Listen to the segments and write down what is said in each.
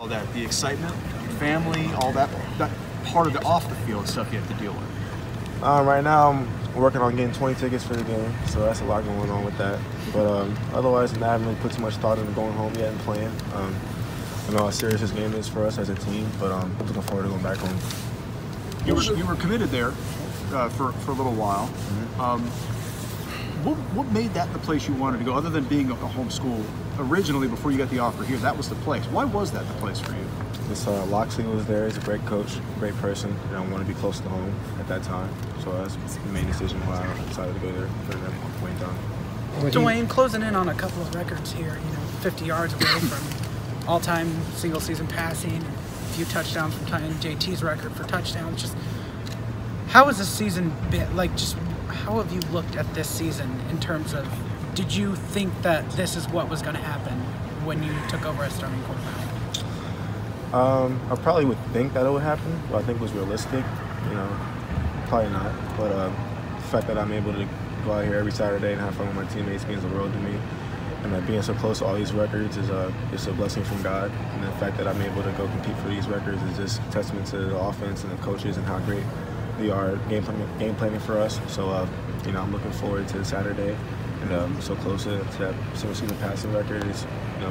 All that, the excitement, family, all that part of the off the field stuff you have to deal with. Right now I'm working on getting 20 tickets for the game, so that's a lot going on with that. But otherwise, I haven't really put too much thought into going home yet and playing. I know how serious this game is for us as a team, but I'm looking forward to going back home. You were committed there for a little while. What made that the place you wanted to go, other than being a home school originally before you got the offer here? That was the place. Why was that the place for you? Loxley was there. He's a great coach, great person, and I wanted to be close to home at that time. So that's the main decision why I decided to go there for that point in time. Dwayne, closing in on a couple of records here, 50 yards away from all-time single-season passing, a few touchdowns from tying JT's record for touchdowns. Just how has this season been? How have you looked at this season in terms of, did you think that this is what was going to happen when you took over as starting quarterback? I probably would think that it would happen, but I think it was realistic. Probably not. But the fact that I'm able to go out here every Saturday and have fun with my teammates means the world to me. And being so close to all these records is just a blessing from God. And the fact that I'm able to go compete for these records is just a testament to the offense and the coaches and how great they are game planning for us. So, I'm looking forward to Saturday. And I'm so close to that single-season passing record. It's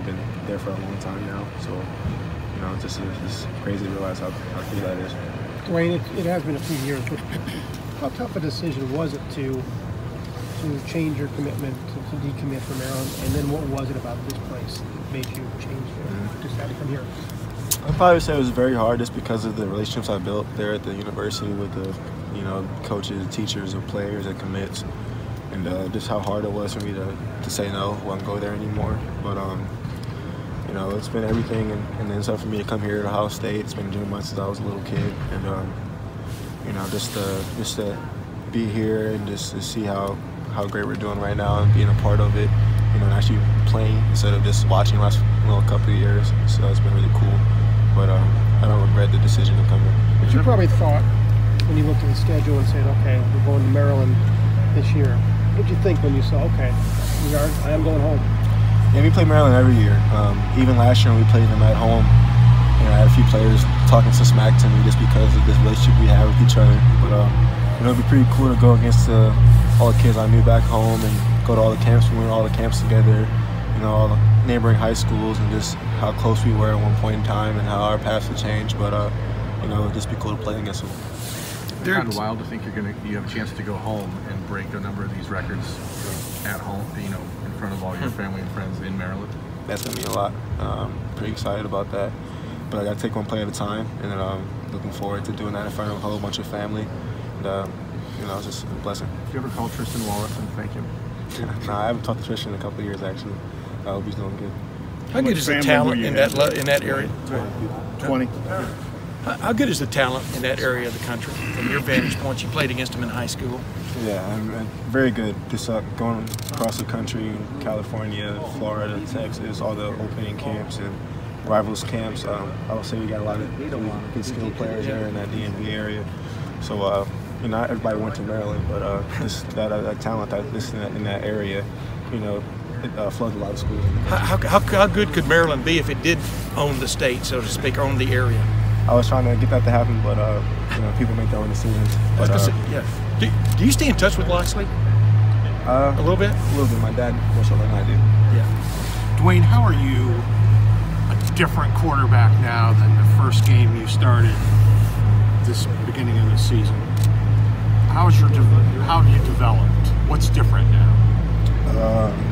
been there for a long time now. So, it's just crazy to realize how cool that is. Dwayne, it has been a few years, but how tough a decision was it to change your commitment, to decommit from Maryland, and then what was it about this place that made you change decide to come here? I'd probably say it was very hard just because of the relationships I built there at the university with the coaches, teachers, and players and commits, and just how hard it was for me to say no, I wouldn't go there anymore. But it's been everything, and then so for me to come here to Ohio State, it's been doing much since I was a little kid, and just to be here and just to see how great we're doing right now and being a part of it, and actually playing instead of just watching the last couple of years. So it's been really cool, but I don't regret the decision to come here. But you probably thought when you looked at the schedule and said, okay, we're going to Maryland this year. What did you think when you saw, okay, I am going home? Yeah, we play Maryland every year. Even last year when we played them at home, I had a few players talking some smack to me just because of this relationship we have with each other. But it'd be pretty cool to go against all the kids I knew back home and go to all the camps. We went to all the camps together, all the neighboring high schools, and just how close we were at one point in time and how our paths would change. But it'd just be cool to play against them. It's kind of wild to think you have a chance to go home and break a number of these records at home, in front of all your family and friends in Maryland. That's gonna mean a lot. Pretty excited about that. But I gotta take one play at a time, and then looking forward to doing that in front of a whole bunch of family. And it's just a blessing. Did you ever call Tristan Wallace and thank him? Nah, I haven't talked to Tristan in a couple of years actually. I hope he's doing good. How good is the talent in that area? 20. How good is the talent in that area of the country from your vantage point? You played against them in high school. Yeah, I'm very good. Just going across the country, California, Florida, Texas, all the opening camps and rivals camps. I would say we got a lot of good skilled players here in that DMV area. So, not everybody went to Maryland, but just that talent that's in that area, it floods a lot of schools. How good could Maryland be if it did own the state, so to speak, or own the area? I was trying to get that to happen, but people make their own decisions. But, yeah. Do you stay in touch with Loxley? A little bit. A little bit. My dad more so than I do. Yeah. Dwayne, how are you a different quarterback now than the first game you started this beginning of the season? How have you developed? What's different now?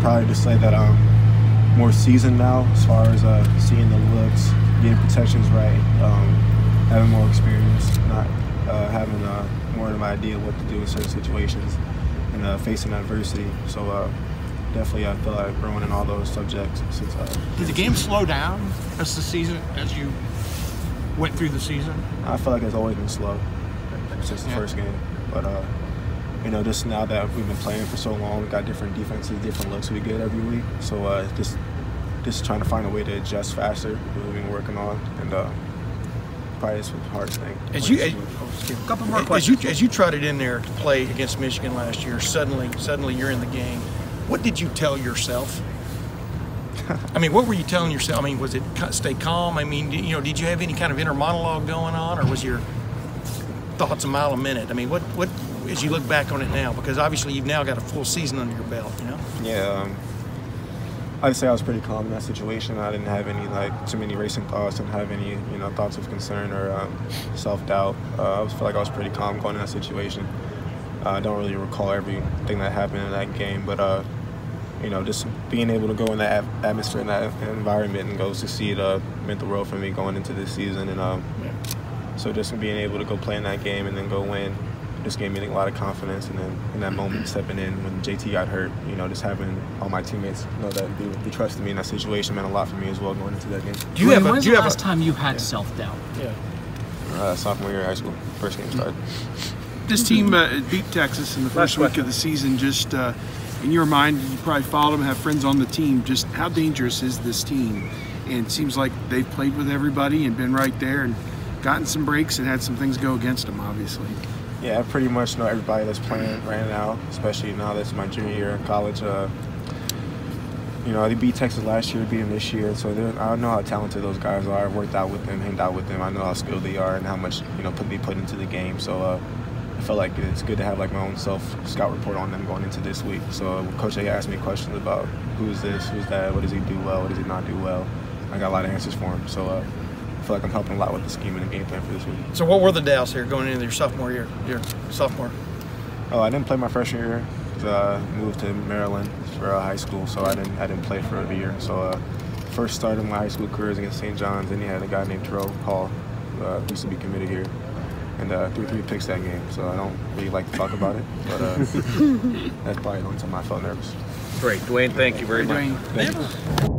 Probably just say that I'm more seasoned now as far as seeing the looks, getting protections right, having more experience, not having more of an idea what to do in certain situations, and facing adversity. So definitely I feel like I've grown in all those subjects since Did the game slow down as you went through the season? I feel like it's always been slow since the first game. But just now that we've been playing for so long, we got different defenses, different looks we get every week. So just trying to find a way to adjust faster, we've been working on, and probably it's the hardest thing. Couple more questions. As you trotted in there to play against Michigan last year, suddenly you're in the game. What did you tell yourself? I mean, what were you telling yourself? I mean, was it stay calm? I mean, you know, did you have any kind of inner monologue going on, or was your thoughts a mile a minute? I mean, what as you look back on it now, because obviously you've now got a full season under your belt, you know? Yeah, I'd say I was pretty calm in that situation. I didn't have any too many racing thoughts. Didn't have any thoughts of concern or self-doubt. I feel like I was pretty calm going in that situation. I don't really recall everything that happened in that game, but just being able to go in that atmosphere, in that environment, and go to see it meant the world for me going into this season. And so just being able to go play in that game and then go win just gave me a lot of confidence. And then in that moment, stepping in when JT got hurt, just having all my teammates know that they trusted me in that situation meant a lot for me as well going into that game. When's the last time you had self-doubt? Yeah. Sophomore year of high school, first game started. This team beat Texas in the first week of the season. Just in your mind, you probably followed them, have friends on the team. Just how dangerous is this team? And it seems like they've played with everybody and been right there and gotten some breaks and had some things go against them, obviously. Yeah, I pretty much know everybody that's playing right now, especially now that's my junior year in college. They beat Texas last year, beat them this year, so I know how talented those guys are. I've worked out with them, hanged out with them. I know how skilled they are and how much they put into the game. So I felt like it's good to have my own self-scout report on them going into this week. So Coach A asked me questions about who's this, who's that, what does he do well, what does he not do well. I got a lot of answers for him. So I feel like I'm helping a lot with the scheme and the game plan for this week. So what were the doubts here going into your sophomore year? Your sophomore? Oh, I didn't play my freshman year. I moved to Maryland for high school, so I didn't play for a year. So first start of my high school career was against St. John's, and he had a guy named Terrell Hall, who used to be committed here, and threw 3 picks that game. So I don't really like to talk about it, but that's probably the only time I felt nervous. Great, Dwayne. Thank you very much. Dwayne.